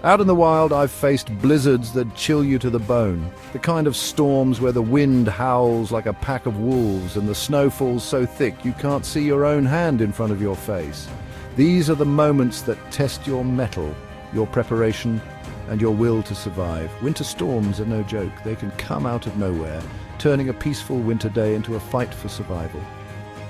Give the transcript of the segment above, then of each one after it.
Out in the wild, I've faced blizzards that chill you to the bone. The kind of storms where the wind howls like a pack of wolves and the snow falls so thick you can't see your own hand in front of your face. These are the moments that test your mettle, your preparation, and your will to survive. Winter storms are no joke. They can come out of nowhere, turning a peaceful winter day into a fight for survival.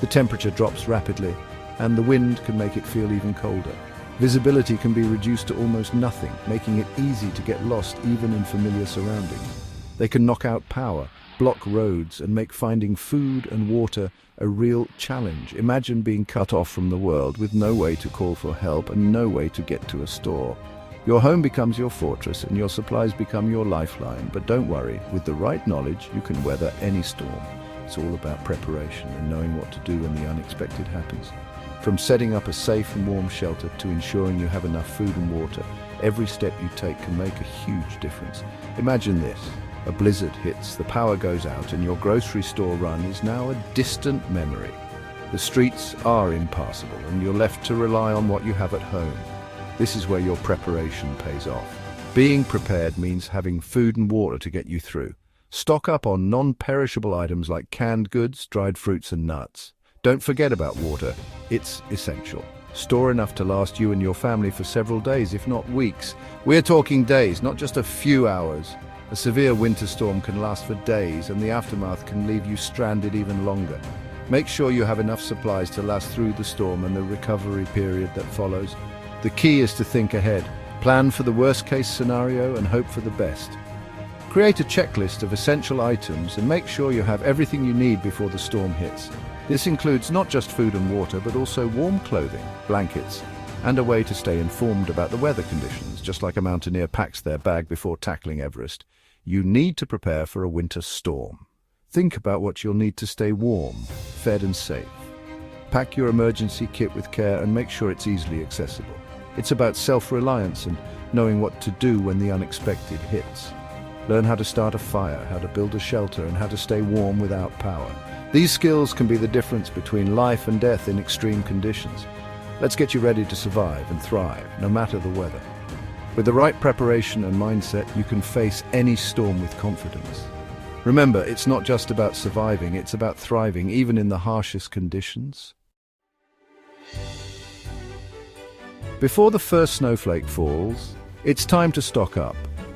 The temperature drops rapidly, and the wind can make it feel even colder. Visibility can be reduced to almost nothing, making it easy to get lost even in familiar surroundings. They can knock out power, block roads, and make finding food and water a real challenge. Imagine being cut off from the world with no way to call for help and no way to get to a store. Your home becomes your fortress and your supplies become your lifeline. But don't worry, with the right knowledge, you can weather any storm. It's all about preparation and knowing what to do when the unexpected happens. From setting up a safe and warm shelter to ensuring you have enough food and water, every step you take can make a huge difference. Imagine this. A blizzard hits, the power goes out, and your grocery store run is now a distant memory. The streets are impassable, and you're left to rely on what you have at home. This is where your preparation pays off. Being prepared means having food and water to get you through. Stock up on non-perishable items like canned goods, dried fruits, and nuts. Don't forget about water. It's essential. Store enough to last you and your family for several days, if not weeks. We're talking days, not just a few hours. A severe winter storm can last for days, and the aftermath can leave you stranded even longer. Make sure you have enough supplies to last through the storm and the recovery period that follows. The key is to think ahead. Plan for the worst-case scenario and hope for the best. Create a checklist of essential items and make sure you have everything you need before the storm hits. This includes not just food and water, but also warm clothing, blankets, and a way to stay informed about the weather conditions, just like a mountaineer packs their bag before tackling Everest. You need to prepare for a winter storm. Think about what you'll need to stay warm, fed and safe. Pack your emergency kit with care and make sure it's easily accessible. It's about self-reliance and knowing what to do when the unexpected hits. Learn how to start a fire, how to build a shelter, and how to stay warm without power. These skills can be the difference between life and death in extreme conditions. Let's get you ready to survive and thrive, no matter the weather. With the right preparation and mindset, you can face any storm with confidence. Remember, it's not just about surviving, it's about thriving, even in the harshest conditions. Before the first snowflake falls, it's time to stock up.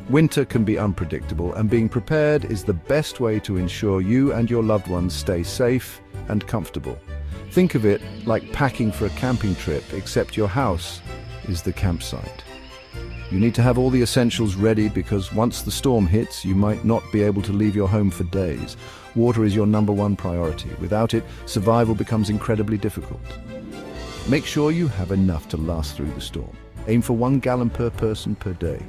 Winter can be unpredictable, and being prepared is the best way to ensure you and your loved ones stay safe and comfortable. Think of it like packing for a camping trip, except your house is the campsite. You need to have all the essentials ready because once the storm hits, you might not be able to leave your home for days. Water is your #1 priority. Without it, survival becomes incredibly difficult. Make sure you have enough to last through the storm. Aim for 1 gallon per person per day.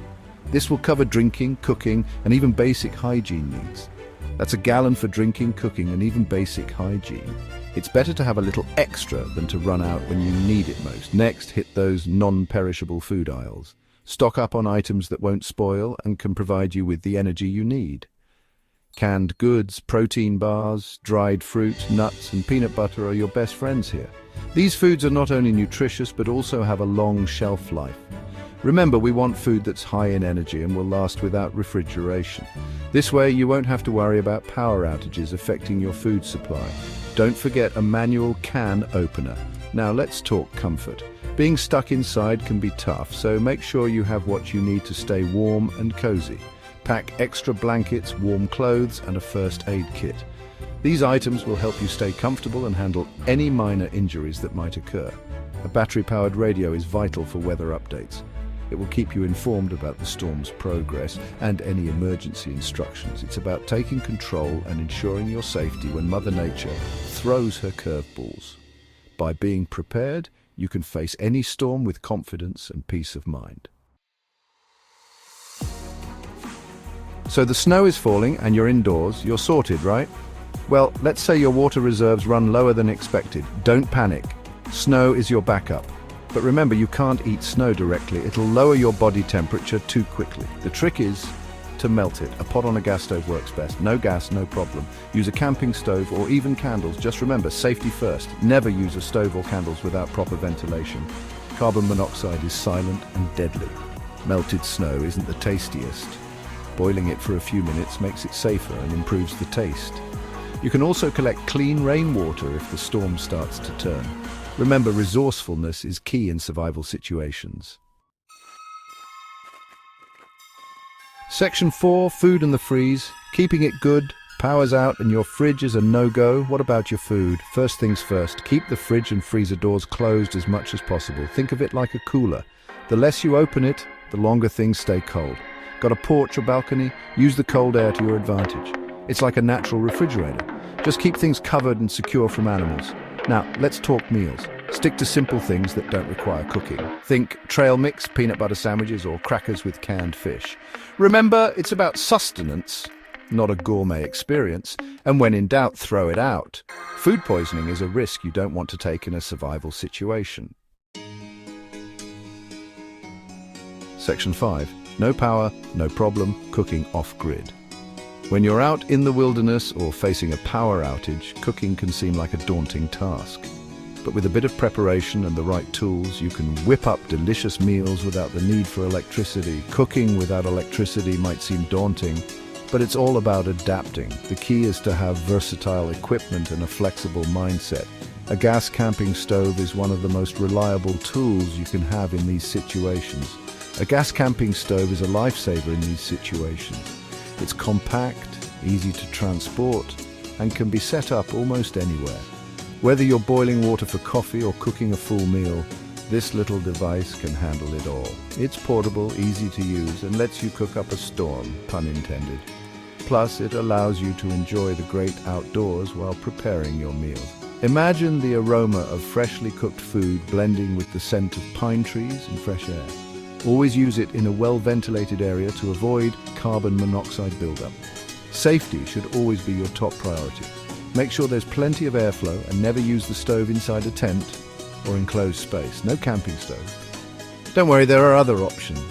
This will cover drinking, cooking, and even basic hygiene needs. That's 1 gallon for drinking, cooking, and even basic hygiene. It's better to have a little extra than to run out when you need it most. Next, hit those non-perishable food aisles. Stock up on items that won't spoil and can provide you with the energy you need. Canned goods, protein bars, dried fruit, nuts, and peanut butter are your best friends here. These foods are not only nutritious but also have a long shelf life. Remember, we want food that's high in energy and will last without refrigeration. This way, you won't have to worry about power outages affecting your food supply. Don't forget a manual can opener. Now let's talk comfort. Being stuck inside can be tough, so make sure you have what you need to stay warm and cozy. Pack extra blankets, warm clothes, and a first aid kit. These items will help you stay comfortable and handle any minor injuries that might occur. A battery-powered radio is vital for weather updates. It will keep you informed about the storm's progress and any emergency instructions. It's about taking control and ensuring your safety when Mother Nature throws her curveballs. By being prepared, you can face any storm with confidence and peace of mind. So the snow is falling and you're indoors, you're sorted, right? Well, let's say your water reserves run lower than expected. Don't panic. Snow is your backup. But remember, you can't eat snow directly. It'll lower your body temperature too quickly. The trick is to melt it. A pot on a gas stove works best. No gas, no problem. Use a camping stove or even candles. Just remember, safety first. Never use a stove or candles without proper ventilation. Carbon monoxide is silent and deadly. Melted snow isn't the tastiest. Boiling it for a few minutes makes it safer and improves the taste. You can also collect clean rainwater if the storm starts to turn. Remember, resourcefulness is key in survival situations. Section 4, food in the freeze. Keeping it good. Power's out and your fridge is a no-go. What about your food? First things first, keep the fridge and freezer doors closed as much as possible. Think of it like a cooler. The less you open it, the longer things stay cold. Got a porch or balcony? Use the cold air to your advantage. It's like a natural refrigerator. Just keep things covered and secure from animals. Now, let's talk meals. Stick to simple things that don't require cooking. Think trail mix, peanut butter sandwiches, or crackers with canned fish. Remember, it's about sustenance, not a gourmet experience, and when in doubt, throw it out. Food poisoning is a risk you don't want to take in a survival situation. Section 5. No power, no problem, cooking off-grid. When you're out in the wilderness or facing a power outage, cooking can seem like a daunting task. But with a bit of preparation and the right tools, you can whip up delicious meals without the need for electricity. Cooking without electricity might seem daunting, but it's all about adapting. The key is to have versatile equipment and a flexible mindset. A gas camping stove is one of the most reliable tools you can have in these situations. A gas camping stove is a lifesaver in these situations. It's compact, easy to transport, and can be set up almost anywhere. Whether you're boiling water for coffee or cooking a full meal, this little device can handle it all. It's portable, easy to use, and lets you cook up a storm, pun intended. Plus, it allows you to enjoy the great outdoors while preparing your meals. Imagine the aroma of freshly cooked food blending with the scent of pine trees and fresh air. Always use it in a well-ventilated area to avoid carbon monoxide buildup. Safety should always be your top priority. Make sure there's plenty of airflow and never use the stove inside a tent or enclosed space. No camping stove. Don't worry, there are other options.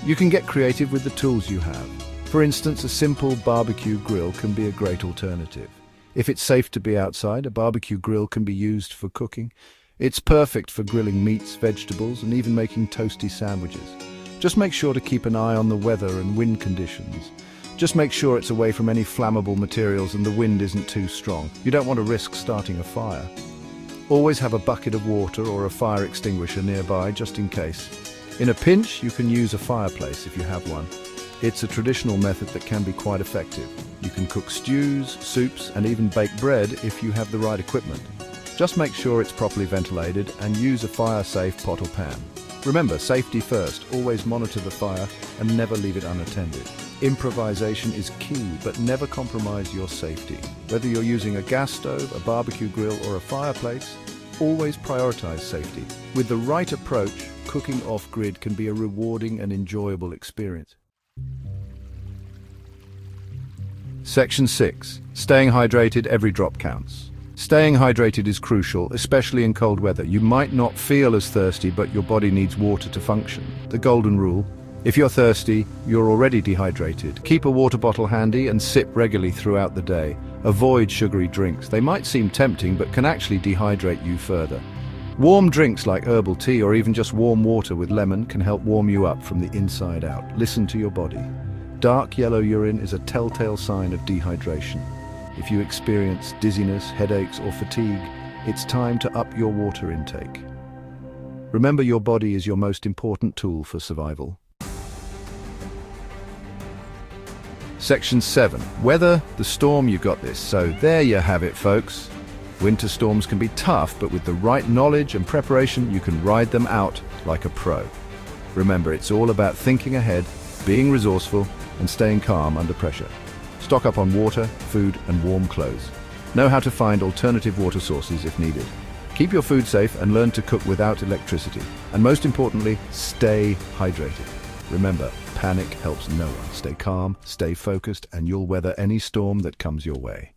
You can get creative with the tools you have. For instance, a simple barbecue grill can be a great alternative. If it's safe to be outside, a barbecue grill can be used for cooking. It's perfect for grilling meats, vegetables, and even making toasty sandwiches. Just make sure to keep an eye on the weather and wind conditions. Just make sure it's away from any flammable materials and the wind isn't too strong. You don't want to risk starting a fire. Always have a bucket of water or a fire extinguisher nearby, just in case. In a pinch, you can use a fireplace if you have one. It's a traditional method that can be quite effective. You can cook stews, soups, and even bake bread if you have the right equipment. Just make sure it's properly ventilated and use a fire-safe pot or pan. Remember, safety first. Always monitor the fire and never leave it unattended. Improvisation is key, but never compromise your safety. Whether you're using a gas stove, a barbecue grill, or a fireplace, always prioritize safety. With the right approach, cooking off-grid can be a rewarding and enjoyable experience. Section 6. Staying hydrated, every drop counts. Staying hydrated is crucial, especially in cold weather. You might not feel as thirsty, but your body needs water to function. The golden rule: if you're thirsty, you're already dehydrated. Keep a water bottle handy and sip regularly throughout the day. Avoid sugary drinks. They might seem tempting, but can actually dehydrate you further. Warm drinks like herbal tea or even just warm water with lemon can help warm you up from the inside out. Listen to your body. Dark yellow urine is a telltale sign of dehydration. If you experience dizziness, headaches, or fatigue, it's time to up your water intake. Remember, your body is your most important tool for survival. Section 7. Weather, the storm, you got this. So there you have it, folks. Winter storms can be tough, but with the right knowledge and preparation, you can ride them out like a pro. Remember, it's all about thinking ahead, being resourceful, and staying calm under pressure. Stock up on water, food, and warm clothes. Know how to find alternative water sources if needed. Keep your food safe and learn to cook without electricity. And most importantly, stay hydrated. Remember, panic helps no one. Stay calm, stay focused, and you'll weather any storm that comes your way.